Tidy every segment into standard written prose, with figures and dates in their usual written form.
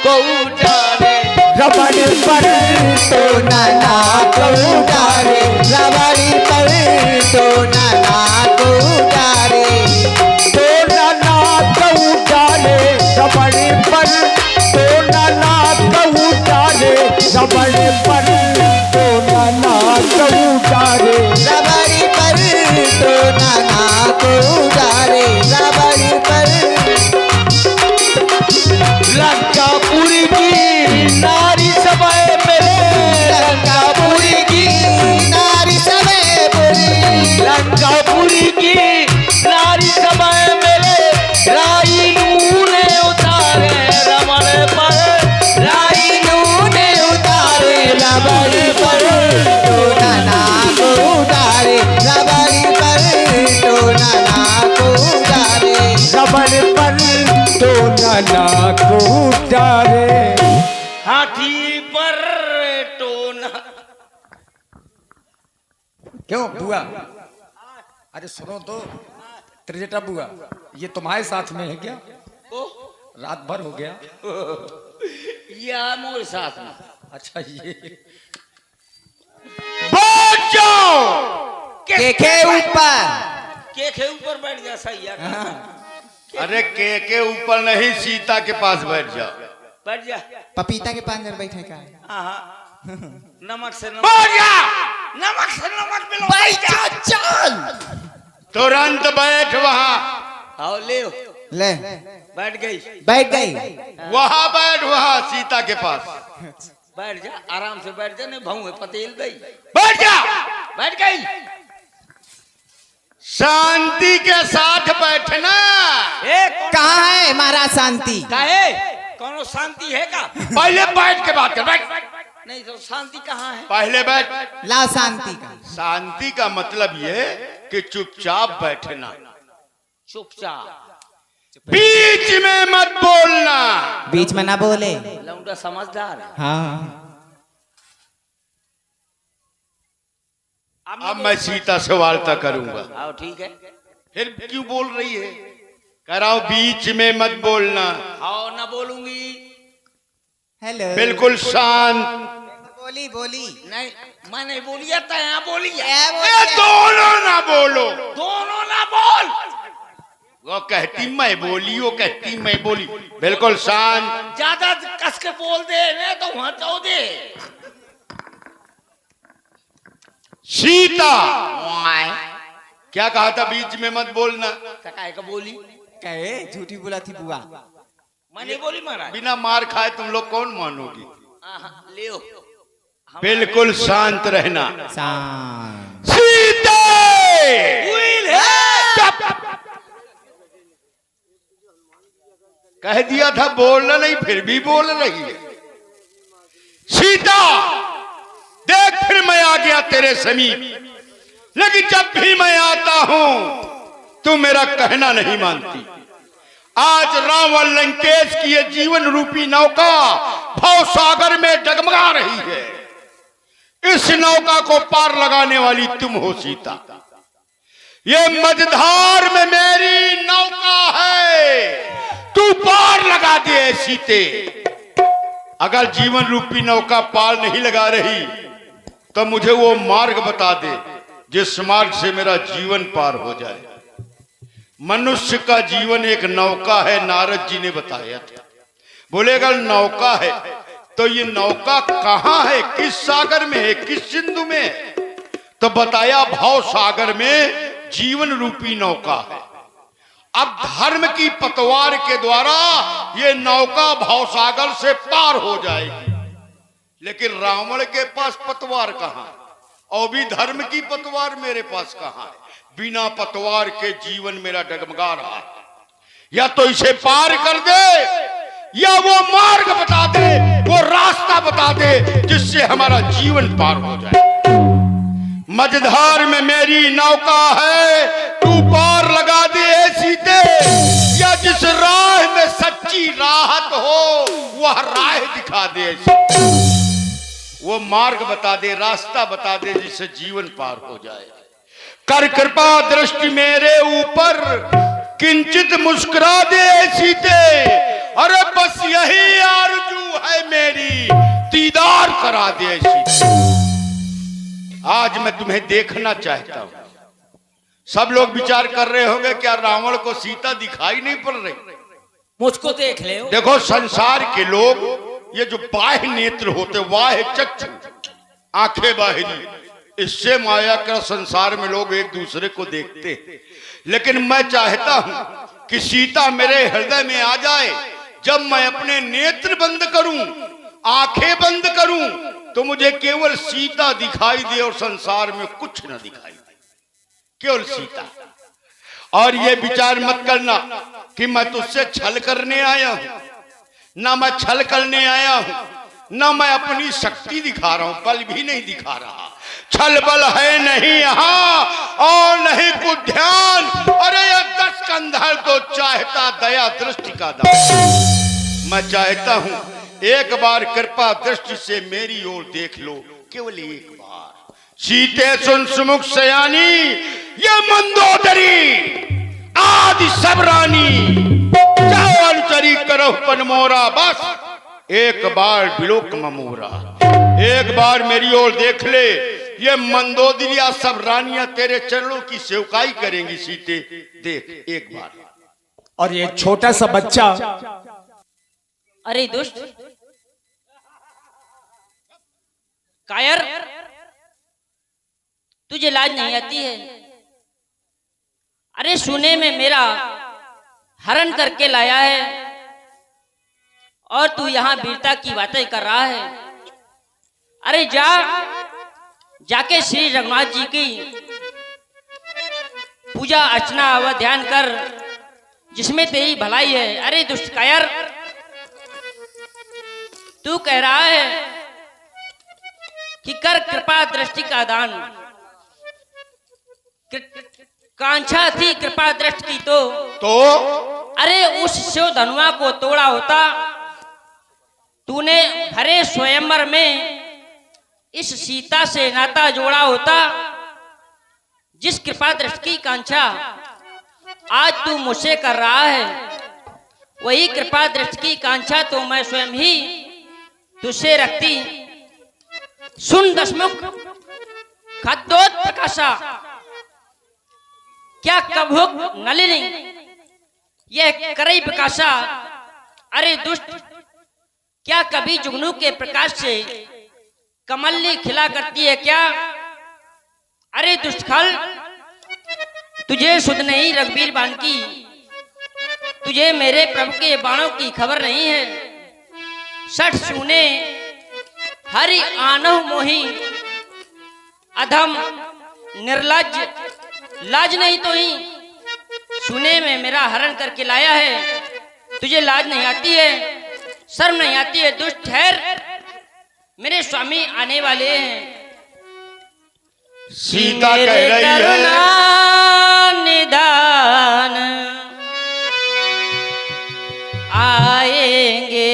को उतारे, रबड़ पर तो नाना को उतारे, रबड़ पर तो नाना को उतारे, तो नाना को उतारे, रबड़ पर तो नाना को उतारे, रबड़ पर तो नाना को उतारे, रबड़ पर तो नाना को उतारे, रबड़ पर। लंकापुरी की नारी सभाए मेरे, लंकापुरी की नारी सभाए मेरे, लंकापुरी की नारी सभाए मेरे, राई ने उतारे रमण पर, राई ने उतारे रबड़ पर तो नाना को उतारे, रबड़ पर तो नाना को उतारे, रबड़ पर तो नाना को उतारे। हाथी पर टोना। क्यों बुआ? अरे सुनो तो त्रिजटा बुआ, ये तुम्हारे साथ में है क्या? ओह, रात भर हो गया। या मोर साथ में। अच्छा ये के ऊपर, के ऊपर बैठ जा सही है। अरे के ऊपर नहीं, सीता के पास बैठ जाओ। बैठ जा। पपीता के पास बैठे का हाँ, नमक से बैठ नमक, जा। नमक से नमक मिलो। चल तुरंत बैठ वहाँ, आओ ले ले बैठ गई। बैठ गई, वहाँ बैठ, वहाँ सीता के पास बैठ जा, आराम से बैठ जा, नहीं भाऊ पतेल गई। बैठ जा। बैठ गई। शांति के साथ बैठना। कहाँ है महाराज शांति? काहे? कौनो शांति है का? पहले बैठ के बात कर, बैठ। नहीं तो शांति कहाँ है? पहले बैठ। ला शांति का, शांति का मतलब ये कि चुपचाप बैठना, चुपचाप। बीच में मत बोलना। बीच में ना बोले। लौंडा समझदार है। हाँ अब मैं सीता से वार्ता करूंगा। आओ ठीक है। फिर क्यों बोल रही है? कह रहा हूं बीच में मत बोलना, आओ ना बोलूंगी। हेलो, बिल्कुल शांत। बोली बोली नहीं मैं नहीं बोली आता यहाँ बोली है। ए, दोनों ना बोलो। दोनों ना बोल। वो कहती मैं बोली, वो कहती मैं बोली, बिल्कुल शांत। ज्यादा कस के बोल दे नहीं तो वहां तो दे। सीता क्या कहा था? बीच में मत बोलना। काहे का बोली? कहे झूठी बोला थी बुआ। मैं नहीं बोली महाराज। बिना मार खाए तुम लोग कौन मानोगी? ले बिल्कुल शांत रहना। शांत सीता कह दिया था बोलना नहीं, फिर भी बोल रही है। सीता देख, फिर मैं आ गया तेरे समीप, लेकिन जब भी मैं आता हूं तू मेरा कहना नहीं मानती। आज रावण लंकेश की ये जीवन रूपी नौका भव सागर में डगमगा रही है। इस नौका को पार लगाने वाली तुम हो सीता। ये मझधार में मेरी नौका है, तू पार लगा दे सीते। अगर जीवन रूपी नौका पार नहीं लगा रही तो मुझे वो मार्ग बता दे जिस मार्ग से मेरा जीवन पार हो जाए। मनुष्य का जीवन एक नौका है, नारद जी ने बताया था। बोले अगर नौका है तो ये नौका कहां है, किस सागर में है, किस सिंधु में है? तो बताया भव सागर में जीवन रूपी नौका है। अब धर्म की पतवार के द्वारा ये नौका भव सागर से पार हो जाएगी। लेकिन रावण के पास पतवार कहां है, और भी धर्म की पतवार मेरे पास कहां है? बिना पतवार के जीवन मेरा डगमगा रहा है। या तो इसे पार कर दे, या वो मार्ग बता दे, वो रास्ता बता दे जिससे हमारा जीवन पार हो जाए। मझधार में मेरी नौका है, तू पार लगा दे सीते। या जिस राह में सच्ची राहत हो वह राह दिखा दे, वो मार्ग बता दे, रास्ता बता दे जिससे जीवन पार हो जाए। कर कृपा दृष्टि मेरे ऊपर, किंचित मुस्कुरा दे सीते, अरे बस यही आरज़ू है मेरी, दीदार करा दे सीता। आज मैं तुम्हें देखना चाहता हूं। सब लोग विचार कर रहे होंगे क्या रावण को सीता दिखाई नहीं पड़ रही? मुझको देख ले। देखो संसार के लोग ये जो बाह्य नेत्र होते, वाह चक्षु, आंखें बाहरी, इससे माया का संसार में लोग एक दूसरे को देखते हैं। लेकिन मैं चाहता हूं कि सीता मेरे हृदय में आ जाए। जब मैं अपने नेत्र बंद करूं, आंखें बंद करूं, तो मुझे केवल सीता दिखाई दे और संसार में कुछ न दिखाई दे, केवल सीता। और ये विचार मत करना कि मैं तुझसे छल करने आया हूं। ना मैं छल करने आया हूं, ना मैं अपनी शक्ति दिखा रहा हूं, बल भी नहीं दिखा रहा। छल बल है नहीं यहां और नहीं कुछ ध्यान। अरे ये 10 कंधर तो चाहता दया दृष्टि का दान। मैं चाहता हूं एक बार कृपा दृष्टि से मेरी ओर देख लो, केवल एक बार। सीते सुन सुमुख सयानी, ये मंदोदरी आदि सब रानी, जाओ अनुचरी करो पनमोरा। बस एक बार बिलोक ममोरा, एक बार मेरी ओर देख ले। ये मंदोदरिया सब रानियां तेरे चरणों की सेवकाई करेंगी सीते, देख एक बार। और ये छोटा सा बच्चा, अरे दुष्ट कायर, तुझे लाज नहीं आती है? अरे सोने में मेरा हरण करके लाया है और तू यहाँ वीरता की बातें कर रहा है। अरे जाके श्री रघुनाथ जी की पूजा अर्चना व ध्यान कर, जिसमें तेरी भलाई है। अरे दुष्ट कायर, तू कह रहा है कि कर कृपा दृष्टि का दान। कांक्षा थी कृपा दृष्टि की तो अरे उस शिव धनुआ को तोड़ा होता। तूने भरे स्वयंवर में इस सीता से नाता जोड़ा होता। जिस कृपा दृष्टि की कांक्षा आज तू मुझसे कर रहा है, वही कृपा दृष्टि की कांक्षा तो मैं स्वयं ही तुझसे रखती। सुन दशमुख खद्दोत प्रकाशा, क्या कभुक नलिनी यह करई प्रकाशा। अरे दुष्ट, क्या कभी जुगनू के प्रकाश से कमल्ली खिला करती है क्या? अरे दुष्टखल, तुझे सुध नहीं रघुवीर बाण की, तुझे मेरे प्रभु के बाणों की खबर नहीं है। सठ सुने हरि आनहु मोही, अधम निर्लज लाज नहीं तो ही सुने में मेरा हरण करके लाया है। तुझे लाज नहीं आती है, शर्म नहीं आती है? दुष्ट ठहर, मेरे स्वामी आने वाले हैं। सीता कह रही है निदान आएंगे।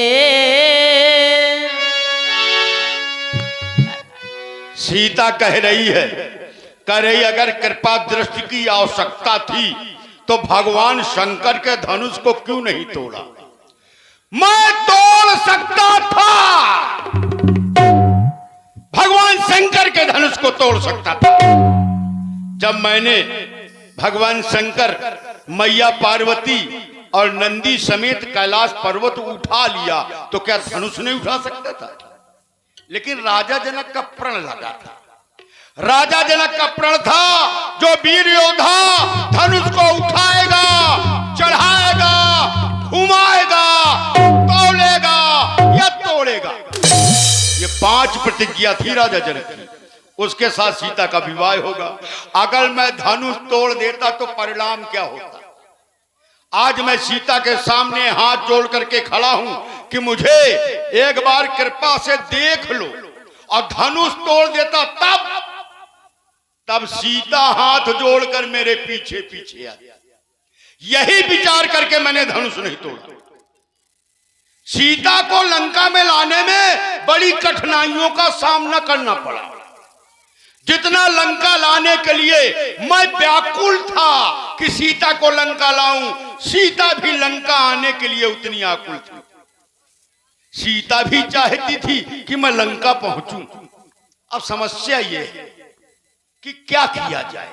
सीता कह रही है, कह रही अगर कृपा दृष्टि की आवश्यकता थी तो भगवान शंकर के धनुष को क्यों नहीं तोड़ा? मैं तोड़ सकता था, भगवान शंकर के धनुष को तोड़ सकता था। जब मैंने भगवान शंकर, मैया पार्वती और नंदी समेत कैलाश पर्वत उठा लिया तो क्या धनुष नहीं उठा सकता था? लेकिन राजा जनक का प्रण लगा था। राजा जनक का प्रण था जो वीर योद्धा धनुष को उठाएगा, चढ़ाएगा, घुमाएगा, तोड़ेगा या तोड़ेगा। ये 5 प्रतिज्ञा थी राजा जनक की। उसके साथ सीता का विवाह होगा। अगर मैं धनुष तोड़ देता तो परिणाम क्या होता? आज मैं सीता के सामने हाथ जोड़ करके खड़ा हूं कि मुझे एक बार कृपा से देख लो, और धनुष तोड़ देता तब सीता हाथ जोड़कर मेरे पीछे पीछे आ। यही विचार करके मैंने धनुष नहीं तोड़ा। सीता को लंका में लाने में बड़ी कठिनाइयों का सामना करना पड़ा, जितना लंका लाने के लिए मैं व्याकुल था कि सीता को लंका लाऊं, सीता भी लंका आने के लिए उतनी आकुल थी। सीता भी चाहती थी कि मैं लंका पहुंचूं। अब समस्या ये है कि क्या किया जाए।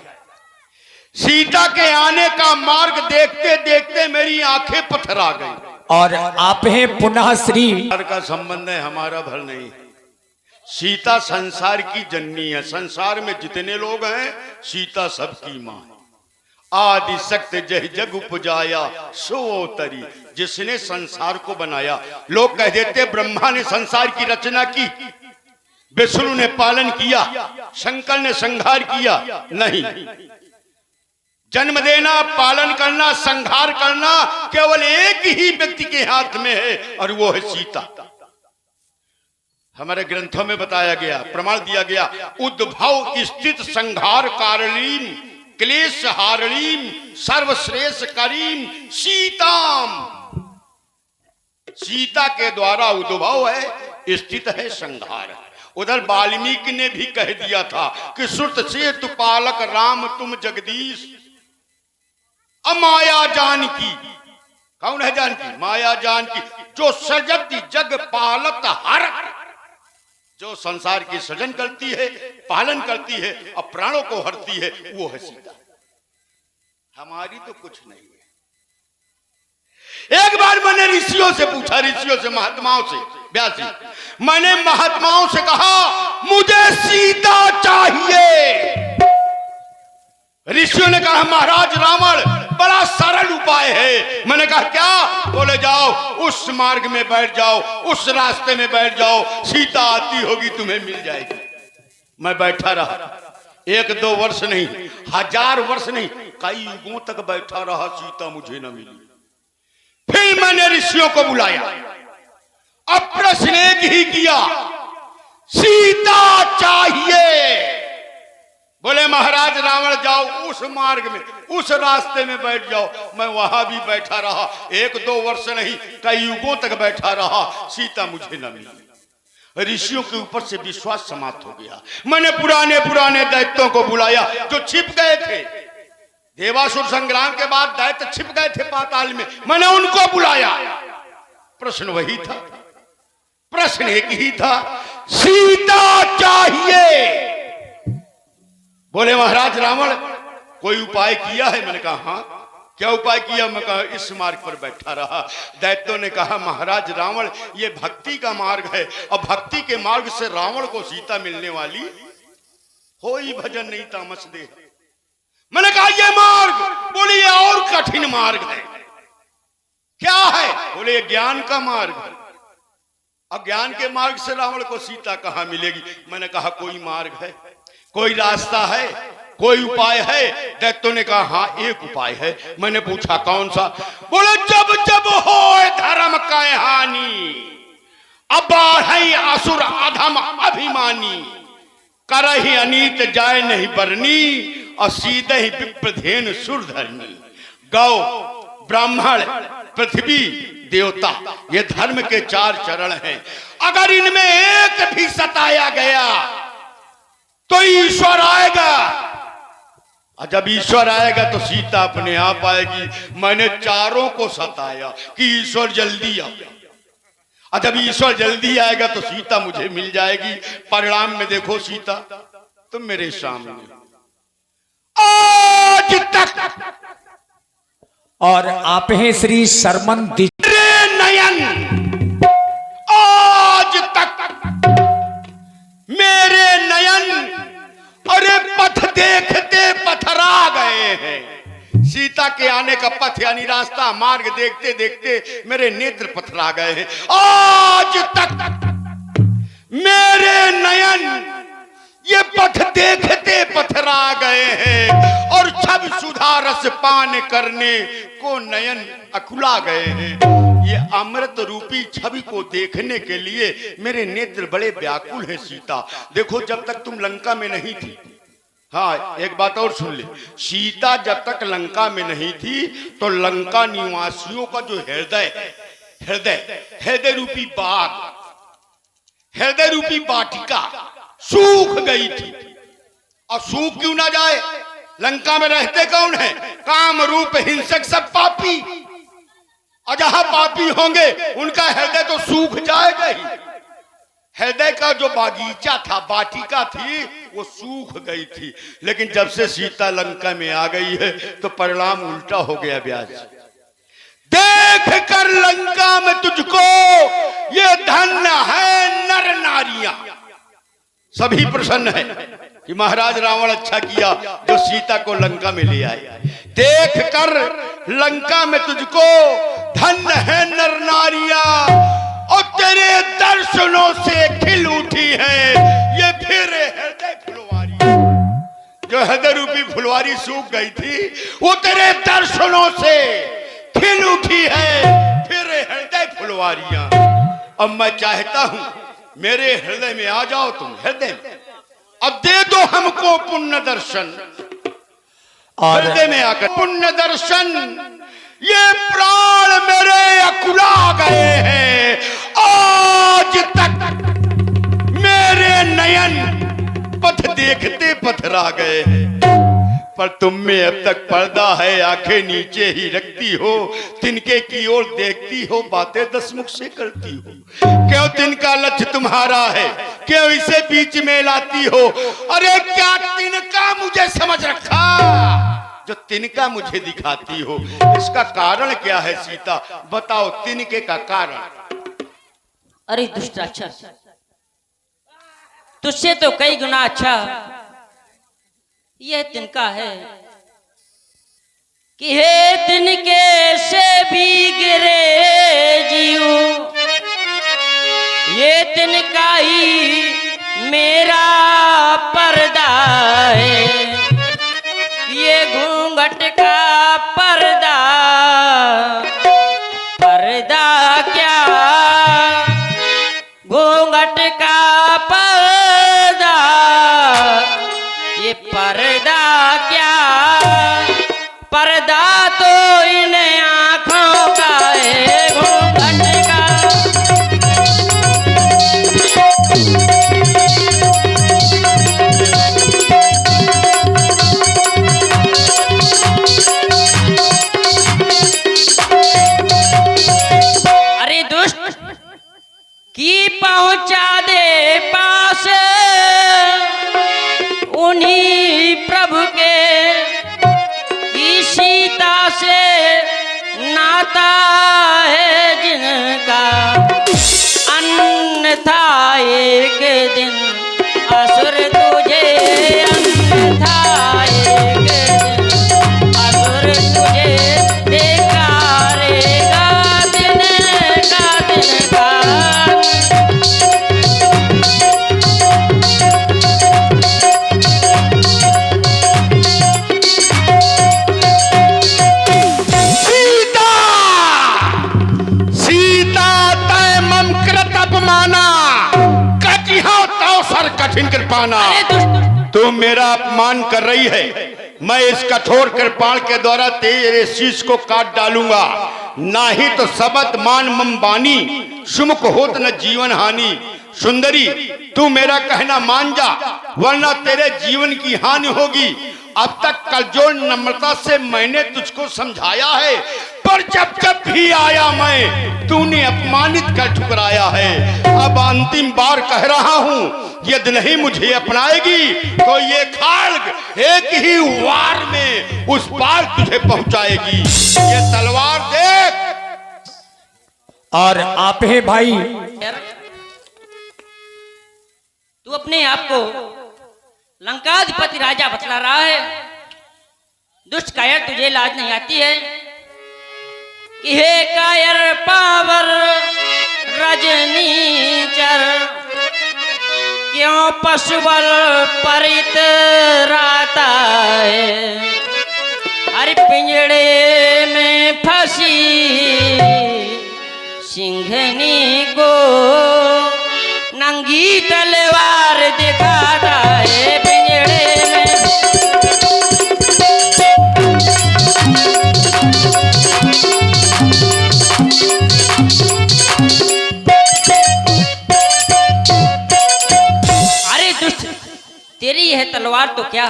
सीता के आने का मार्ग देखते देखते मेरी आंखें पथरा गई। और आप हैं पुनः श्री का संबंध है, हमारा भर नहीं। सीता संसार की जननी है। संसार में जितने लोग हैं सीता सबकी मां है। आदि शक्ति जय जग उपजाया सो तरी, जिसने संसार को बनाया। लोग कह देते ब्रह्मा ने संसार की रचना की, विष्णु ने पालन किया, शंकर ने संहार किया। नहीं, जन्म देना, पालन करना, संहार करना केवल एक ही व्यक्ति के हाथ में है और वो है सीता। हमारे ग्रंथों में बताया गया, प्रमाण दिया गया, उद्भव स्थित संहार कारणीम क्लेश हारणीम सर्वश्रेष्ठ करीम सीताम। सीता के द्वारा उद्भव है, स्थित है, संहार है। उधर वाल्मीकि ने भी कह दिया था कि श्रुत से तु पालक राम तुम जगदीश अमाया जानकी। कौन है जानकी? माया जानकी, जो सृजति जग पालत हर, जो संसार की सृजन करती है, पालन करती है और प्राणों को हरती है, वो है सीता। हमारी तो कुछ नहीं है। एक बार मैंने ऋषियों से पूछा, ऋषियों से, महात्माओं से, व्यास जी, मैंने महात्माओं से कहा मुझे सीता चाहिए। ऋषियों ने कहा महाराज रावण बड़ा सरल उपाय है। मैंने कहा क्या? बोले जाओ उस मार्ग में बैठ जाओ, उस रास्ते में बैठ जाओ, सीता आती होगी तुम्हें मिल जाएगी। मैं बैठा रहा, 1-2 वर्ष नहीं, 1000 वर्ष नहीं, कई युगों तक बैठा रहा, सीता मुझे न मिली। फिर मैंने ऋषियों को बुलाया, अब प्रश्न एक ही किया, सीता चाहिए। बोले महाराज रावण जाओ उस मार्ग में, उस रास्ते में बैठ जाओ। मैं वहां भी बैठा रहा, 1-2 वर्ष नहीं, कई युगों तक बैठा रहा, सीता मुझे न मिली। ऋषियों के ऊपर से विश्वास समाप्त हो गया। मैंने पुराने पुराने दैत्यों को बुलाया जो छिप गए थे। देवासुर संग्राम के बाद दैत्य छिप गए थे पाताल में, मैंने उनको बुलाया। प्रश्न वही था, प्रश्न एक ही था, सीता चाहिए। बोले महाराज रावण कोई उपाय किया है? मैंने कहा हाँ। क्या उपाय किया? मैं कहा इस मार्ग पर बैठा रहा। दैत्यों ने कहा महाराज रावण ये भक्ति का मार्ग है और भक्ति के मार्ग से रावण को सीता मिलने वाली हो ही भजन नहीं तामस दे। मैंने कहा ये मार्ग, बोले ये और कठिन मार्ग है। क्या है? बोले ये ज्ञान का मार्ग है। अब ज्ञान के मार्ग से रावण को सीता कहां मिलेगी? मैंने कहा कोई मार्ग है, कोई रास्ता है, कोई उपाय है? दैत्यों ने कहा हाँ एक उपाय है। मैंने पूछा कौन सा? बोले जब जब हो धर्म का हानि, अब बढ़ई असुर अधम अभिमानी, करही अनीत जाय नहीं बरनी, और सीधे ही विप्रधेन सुरधरनी। गौ, ब्राह्मण, पृथ्वी, देवता, ये धर्म के 4 चरण हैं। अगर इनमें एक भी सताया गया तो ईश्वर आएगा, और जब ईश्वर आएगा तो सीता अपने आप आएगी। मैंने चारों को सताया कि ईश्वर जल्दी आओ, और जब ईश्वर जल्दी आएगा तो सीता मुझे मिल जाएगी। परिणाम में देखो सीता तुम मेरे सामने आज तक। और आप हैं श्री शर्मन नयन आज तक मेरे नयन अरे पथ देखते पथरा गए हैं। सीता के आने का पथ यानी रास्ता, मार्ग देखते देखते मेरे नेत्र पथरा गए हैं। आज तक मेरे नयन ये पथ देखते पथरा गए हैं, और छब सुधा रस पान करने को नयन अकुला गए हैं। ये अमृत रूपी छवि को देखने के लिए मेरे नेत्र बड़े व्याकुल हैं। सीता देखो जब तक तुम लंका में नहीं थी, हाँ एक बात और सुन ले, सीता जब तक लंका में नहीं थी तो लंका निवासियों का जो हृदय रूपी बाग, हृदय रूपी वाटिका सूख गई थी। और सूख क्यों ना जाए? लंका में रहते कौन है? काम रूप हिंसक सब पापी, और जहां पापी होंगे उनका हृदय तो सूख जाएगा ही। हृदय का जो बागीचा था, वाटिका थी, वो सूख गई थी। लेकिन जब से सीता लंका में आ गई है तो परिणाम उल्टा हो गया। ब्याज देख कर लंका में तुझको ये धन्य है नर नारियां। सभी प्रसन्न है कि महाराज रावण अच्छा किया जो सीता को लंका में ले आए। देख कर लंका में तुझको धन्य है नर नारियां, और तेरे दर्शनों से खिल उठी है ये फिर हृदय फुलवारी। जो हृदय रूपी फुलवारी सूख गई थी वो तेरे दर्शनों से खिल उठी है फिर हृदय फुलवारियां। अब मैं चाहता हूं मेरे हृदय में आ जाओ तुम, हृदय में अब दे दो हमको पुण्य दर्शन। हृदय में आकर पुण्य दर्शन, ये प्राण मेरे अकुला गए हैं। आज तक मेरे नयन पथ देखते पथरा गए हैं, पर तुम में अब तक पर्दा है। आंखें नीचे ही रखती हो, तिनके की ओर देखती हो, बातें दसमुख से करती हो। क्यों तिनका लक्ष्य तुम्हारा है, क्यों इसे बीच में लाती हो? अरे क्या तिनका मुझे समझ रखा जो तिनका मुझे दिखाती हो? इसका कारण क्या है सीता, बताओ तिनके का कारण। अरे दुष्ट राक्षस, तुझसे तो कई गुना अच्छा यह तिनका है कि हे तिनके से भी गिरे जीव, ये तिनका ही मेरा पर्दा है। ये घूंघट का पर्दा, पर्दा क्या घूंघट का पर्दा, ये पर्दा क्या, पर्दा तो इन आँखों का है घूंघट का। अरे दुष्ट की पहुंचा दे पास उन्हीं प्रभु के की सीता से नाता है जिनका। अन्यथा एक दिन असुर तुझे, अन्यथा एक दिन असुर तुझे देखारेगा दिन का दिन का। कठिन कृपाना, तू मेरा अपमान कर रही है। मैं इस कठोर कृपाण के द्वारा तेरे शीश को काट डालूंगा, ना ही तो सबत मान मम बानी, सुमुख होत न जीवन हानि। सुंदरी तू मेरा कहना मान जा, वरना तेरे जीवन की हानि होगी। अब तक कलजोड़ नम्रता से मैंने तुझको समझाया है, पर जब जब भी आया मैं तूने अपमानित कर ठुकराया है। अब अंतिम बार कह रहा हूं, यदि नहीं मुझे अपनाएगी तो ये खाड्ग एक ही वार में उस पार तुझे पहुंचाएगी। ये तलवार देख। और आप हैं भाई, तू अपने आप को लंकाधिपति राजा बतला रहा है। दुष्ट कायर, तुझे लाज नहीं आती है कि हे कायर पावर रजनीचर, क्यों पशुबल परित राता है। हर पिंजड़े में फंसी सिंघनी को नंगी तलवार दिखाता है पिंजड़े में। अरे दुष्ट, तेरी यह तलवार तो क्या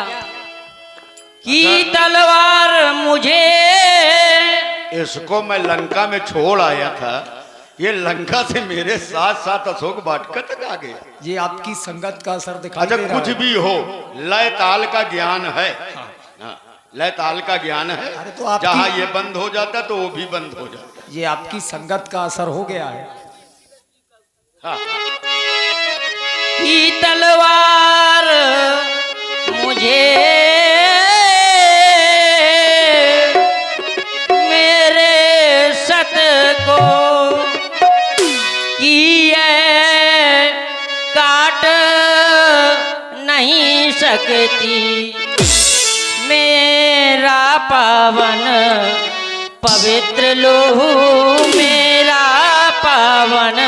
की तलवार मुझे इसको मैं लंका में छोड़ आया था, ये लंका से मेरे साथ साथ अशोक वाटिका तक आ गया। ये आपकी संगत का असर दिखाई अच्छा दे रहा कुछ है। भी हो, लय ताल का ज्ञान है। हाँ, लय ताल का ज्ञान है। अरे तो आपकी- जहाँ ये बंद हो जाता तो वो भी बंद हो जाता। ये आपकी संगत का असर हो गया है। हाँ। की तलवार मुझे मेरे सत को की है काट नहीं सकती, मेरा पावन पवित्र लोहू, मेरा पावन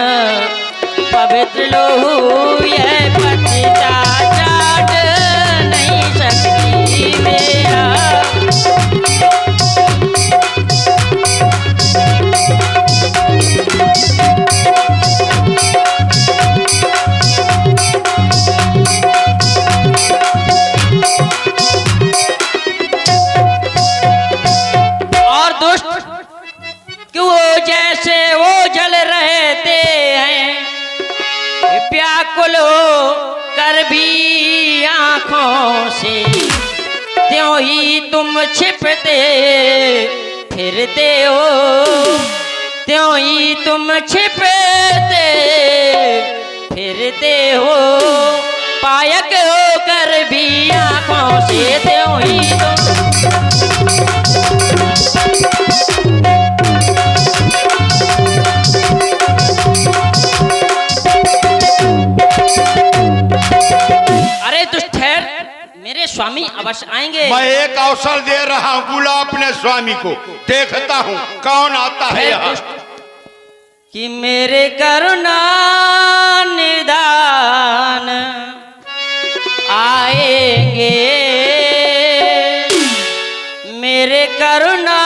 पवित्र लोहू यह पतिता चाट नहीं सकती मेरा। और दुष्ट क्यों जैसे वो जल रहते हैं, व्याकुल हो कर भी आंखों से, त्यों ही तुम छिपते फिरते हो, त्यों ही तुम छिपते फिरते हो, पायक हो कर भी आंखों से, त्यों ही तुम। अरे तुझ ठहर, मेरे स्वामी अवश्य आएंगे। मैं एक अवसर दे रहा हूँ, बुला अपने स्वामी को, देखता हूँ कौन आता है यहाँ। कि मेरे करुणा निदान आएंगे, मेरे करुणा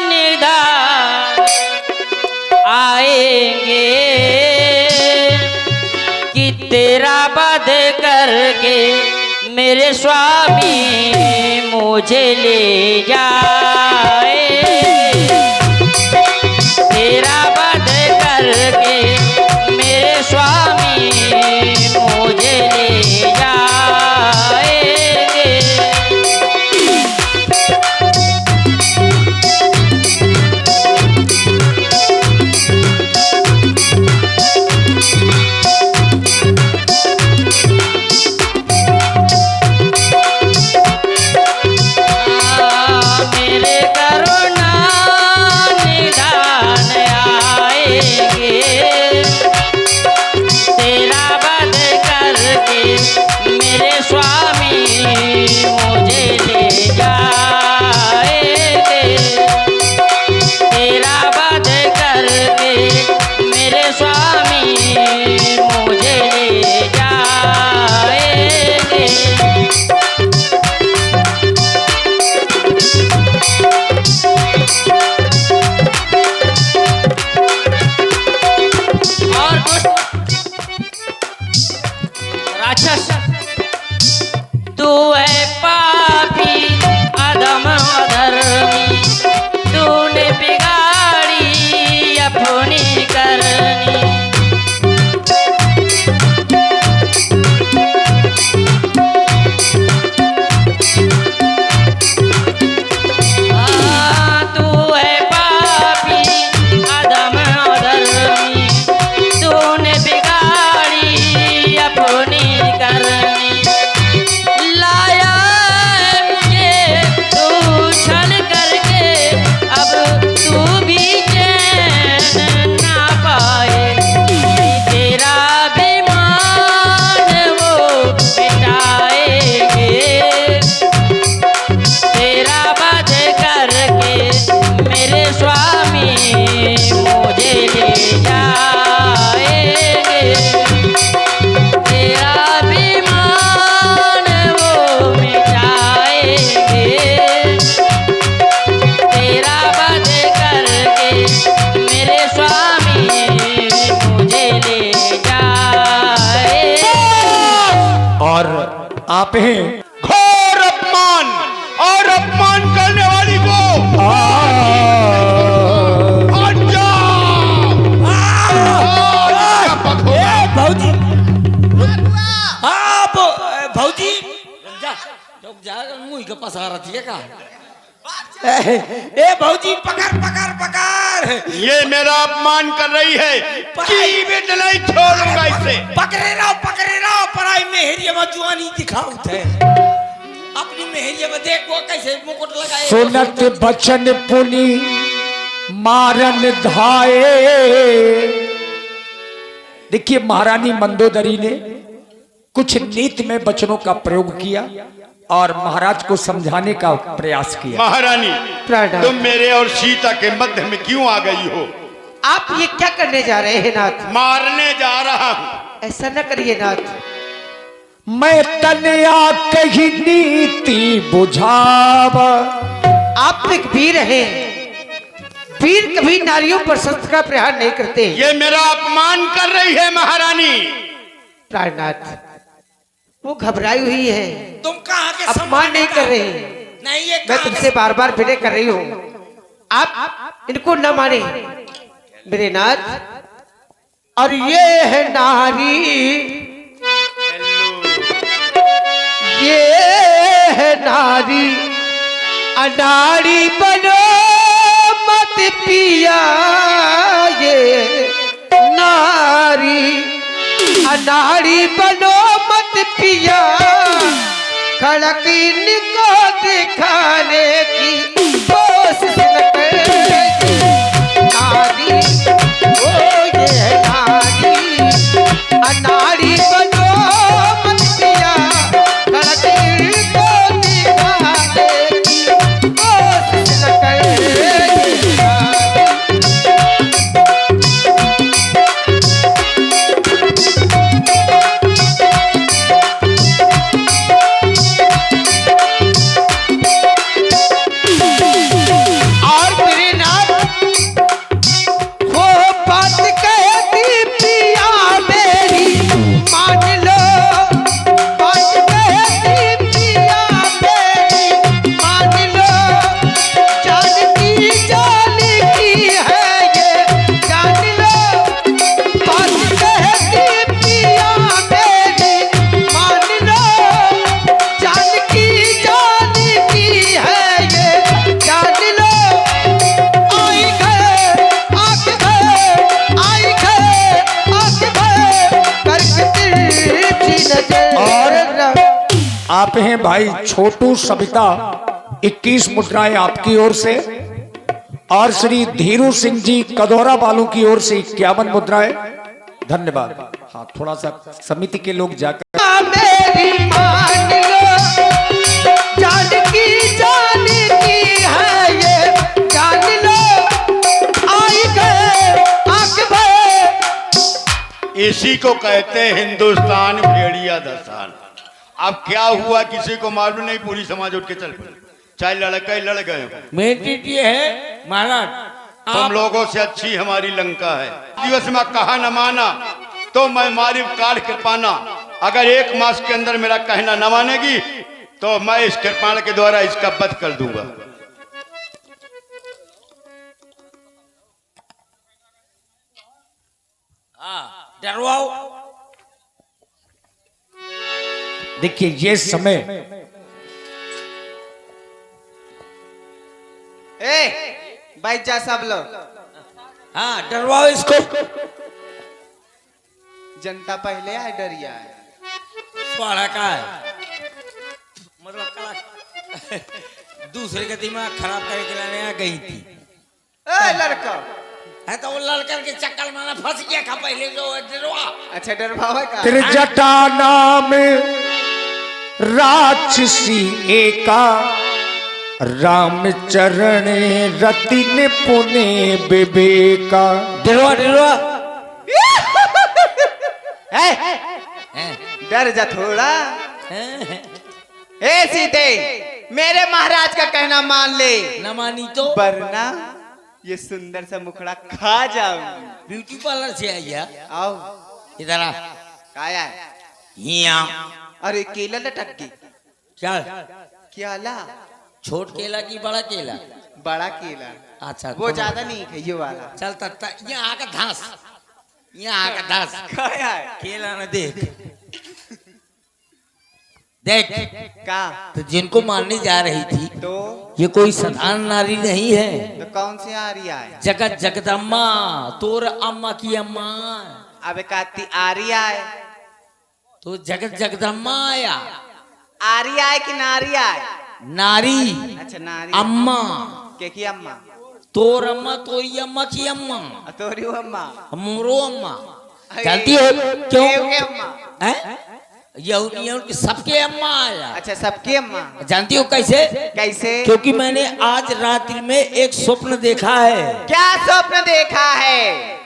निदान आएंगे, कि तेरा वध करके मेरे स्वामी मुझे ले जाए, तेरा वध करके मेरे स्वामी मुझे ले जाएंगे। मेरे कर आप हैं घोर अपमान और अपमान करने वाली को हट जाओ। भौजी भौजी जा चुप जा मुंह के पसा रही है का ए भौजी पकड़ पकड़ पकड़ ये मेरा अपमान कर रही है, जीवित नहीं छोड़ूंगा इसे। पकड़े रहो पराई मेहरिया में जुआनी दिखाऊ थे अपनी मेहरिया में देख वो कैसे मुकुट लगाए सुनत बचन पुनि मारन धाये। देखिए महारानी मंदोदरी ने कुछ नीति में वचनों का प्रयोग किया और महाराज को समझाने का प्रयास किया। महारानी तुम मेरे और सीता के मध्य में क्यों आ गई हो? आप ये क्या करने जा रहे हैं नाथ? मारने जा रहा हूँ। ऐसा न करिए नाथ। मैं तनया कही नीति बुझाव। आप एक वीर हैं, वीर कभी नारियों पर शस्त्र का प्रहार नहीं करते। ये मेरा अपमान कर रही है महारानी। प्राणनाथ वो घबराई हुई है, तुम कहाँ के अपमान नहीं कर रहे। नहीं ये मैं तुमसे बार बार विनय कर रही हूँ, आप इनको न माने मेरे नाथ। और ये है नारी, ये है नारी, अनाड़ी बनो मत पिया। ये नारी अनाड़ी बनो मत पिया, खड़क इनको दिखाने की कोशिश न करेगी। नारी ओ ये है नारी, अनाड़ी बनो मत पिया, खड़क इनको दिखाने की कोशिश न करेगी। आप हैं भाई छोटू सविता 21 मुद्राएं आपकी ओर से और श्री धीरू सिंह जी कदौरा वालों की ओर से 51 मुद्राएं। धन्यवाद। हाँ थोड़ा सा समिति के लोग जाकर मेरी मान लो, जानकी जानकी है ये, जान लो आई गए आंख भर। इसी को कहते हैं हिंदुस्तान भेड़िया दस्तान। अब क्या हुआ किसी को मालूम नहीं, पूरी समाज उठ के चल पड़ी, चाहे लड़के लड़ गए हो। मेरी ये है महाराज तुम लोगों से अच्छी हमारी लंका है। दिवस में कहा न माना तो मैं मारी काट कृपाना। अगर 1 मास के अंदर मेरा कहना न मानेगी तो मैं इस कृपाण के द्वारा इसका वध कर दूंगा। डरवाओ। देखिए ये समय बैठ जा सब लोग। हाँ डरवाओ इसको। जनता पहले है डरिया है। पढ़ा का है मतलब कला दूसरे का दिमाग खराब करके लाने आ गई थी। लड़का है तो वो लड़कर के चक्कर में फंस गया था पहले जो डरवा। अच्छा डरवावे का त्रिजटा नाम राक्षसी एका, राम चरण रति ने पुने विवेका। डरवा डरवा डर जा थोड़ा। ए सीते मेरे महाराज का कहना मान ले, न मानी तो वरना ये सुंदर सा मुखड़ा खा जाऊं। ब्यूटी पार्लर से आई है। आओ इधर आ। काया यहाँ अरे केला लटक गई। क्या क्या ला? छोट केला की बड़ा केला? बड़ा केला। अच्छा वो ज्यादा नहीं खाइए वाला। चल तत्ता यहाँ आकर घास, यहाँ आकर घास खाया है केला न देख देख। का? तो जिनको मारने जा रही थी तो ये कोई साधारण नारी नहीं है। तो कौन सी आ रही है? जगत जगदम्मा, तोर अम्मा की अम्मा। अबे काती आर्या है। तो जगत जगदम्मा आया। आर्या है कि नारिया है? नारी अच्छा नारी। अम्मा, के की अम्मा? तोर अम्मा, तोरी अम्मा की अम्मा, तोरी अम्मा। हमरो अम्मा। जानती हो क्यों? केव के अम्मा। हैं? यहूदियों की सबके अम्मा आया। अच्छा सबकी अम्मा। जानती हो कैसे? कैसे? क्योंकि मैंने आज रात्रि में एक स्वप्न देखा है। क्या स्वप्न देखा है?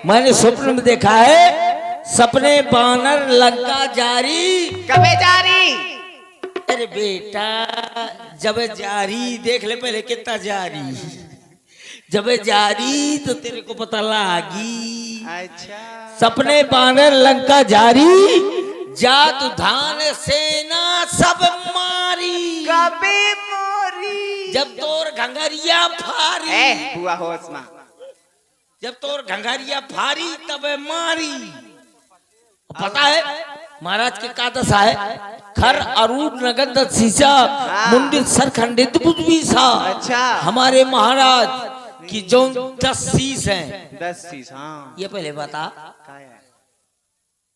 मैंने स्वप्न में देखा है सपने बानर लंका जारी। कबे जारी? अरे बेटा जब जारी देख ले पहले कितना जारी, जब जारी तो तेरे को पता लागी। अच्छा सपने बानर लंका जारी, जात धान सेना सब मारी। कबे मोरी? जब तोर घंगरिया फारी, ए बुआ होश में। जब तोर घंगरिया फारी तब मारी। पता है महाराज के का दशा है? खर अरूप नगद शीशा, मुंडित सर खंडित बुद्धि सा। अच्छा हमारे महाराज की जो 10 शीश हैं। 10 शीश। हाँ ये पहले बता, क्या है?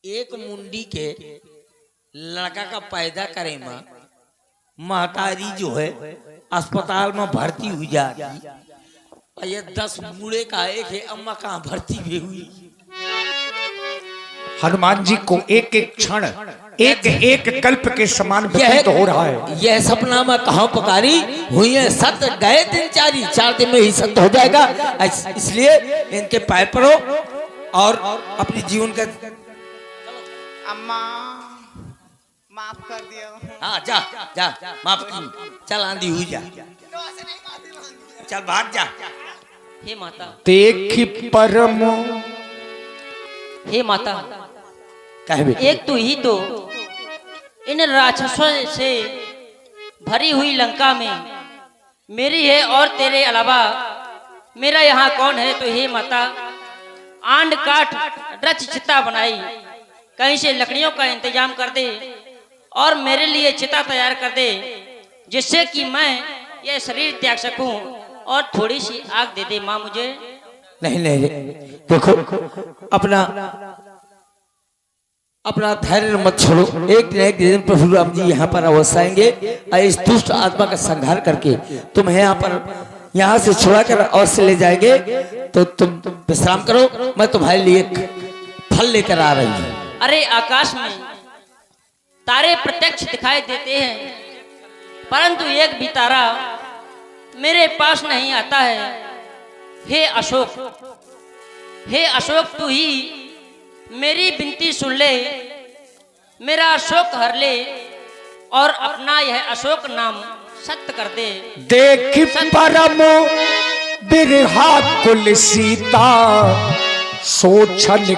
एक मुंडी के लड़का का पैदा करे माँ, महतारी जो है अस्पताल में भर्ती हुई जाती, और ये 10 बूढ़े का एक है अम्मा कहाँ भर्ती भी हुई। हनुमान जी को एक एक क्षण एक एक कल्प के समान व्यतीत हो रहा है। यह सपना में कहाँ पकारी हुई है सत्य, गए दिन 4 दिन में ही सत्य हो जाएगा। इसलिए इनके पैर पड़ो और अपने जीवन का। अम्मा माफ कर दियो। हाँ जा जा माफ की। चल आंधी हुई जा, चल भाग जा। हे माता, देखी परम हे माता, कह बेटी। एक तू ही तो इन राक्षसों से भरी हुई लंका में मेरी है और तेरे अलावा मेरा यहाँ कौन है? तो हे माता, आंड काट रच चिता बनाई, कहीं से लकड़ियों का इंतजाम कर दे और मेरे लिए चिता तैयार कर दे, जिससे कि मैं यह शरीर त्याग सकूं और थोड़ी सी आग दे दे माँ मुझे। नहीं नहीं देखो, अपना धैर्य मत छोड़ो। एक दिन प्रभु राम जी यहाँ पर अवश्य आएंगे और इस दुष्ट आत्मा का संहार करके तुम्हें यहाँ से छुड़ा कर अवश्य ले जाएंगे। तो तुम विश्राम करो, मैं तुम्हारे लिए फल लेकर आ रही हूँ। अरे आकाश में तारे प्रत्यक्ष दिखाई देते हैं, परंतु एक भी तारा मेरे पास नहीं आता है। हे अशोक, हे अशोक, तू ही मेरी विनती सुन ले, मेरा शोक हर ले और अपना यह अशोक नाम सत्य कर दे। देखी परम बिरहा कुल सीता सोचन